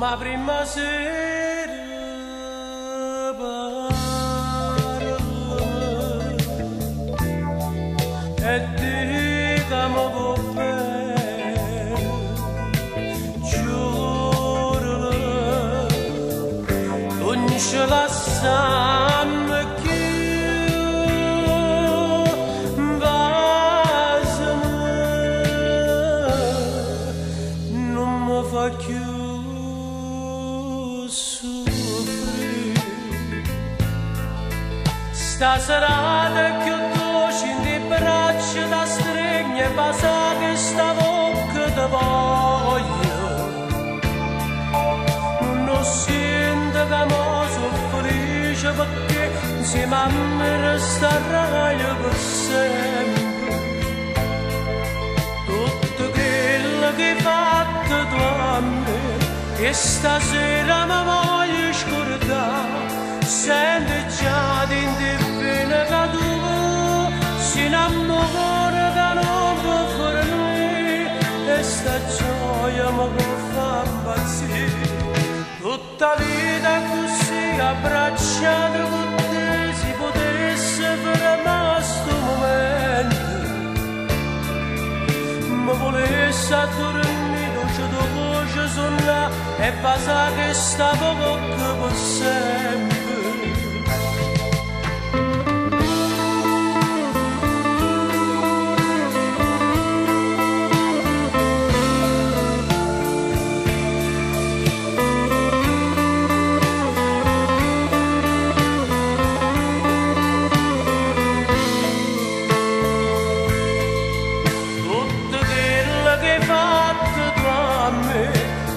ma prima sera parla e dicami può bene, giuralo, non ce la sanno più, basami, non mi fa più soffrire. Stasera più dolce in le braccia da stringe, basta che sta bocca ti voglio. Non sento che mo sono felice perché insieme a me resterai per sempre. Tutto quello che hai fatto tu a me, che stasera mi voglio scordare. Senti già di bene che tu si innamora che non può fare noi, e sta gioia mi può far impazzire. Tutta vita così abbracciata con te, si potesse fermare sto momento, mi volesse addormire dolce tua voce suona e basta che sta bocca per sempre.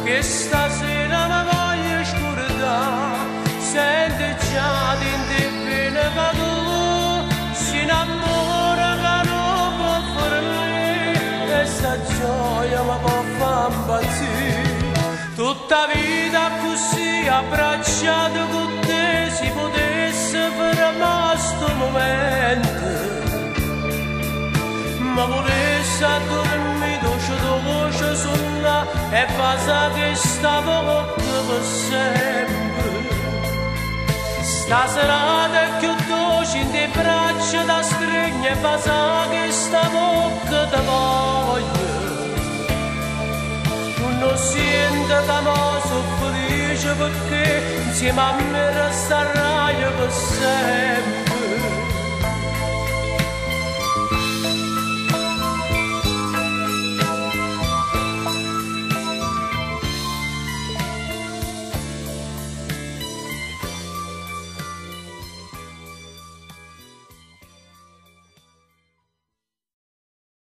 Che stasera mi voglio scordare, senti già di bene che tu si innamora che non può fare me, e sta gioia mi può far impazzire. Tutta vita così abbracciata con te, si potesse fermare sto momento, ma volesse addormire dolce tua voce suona e basta che sta bocca per sempre. Stasera è più dolce in te braccia da stringe, e basta che sta bocca ti voglio. Non sento che mo sono felice perché insieme a me resterai per sempre.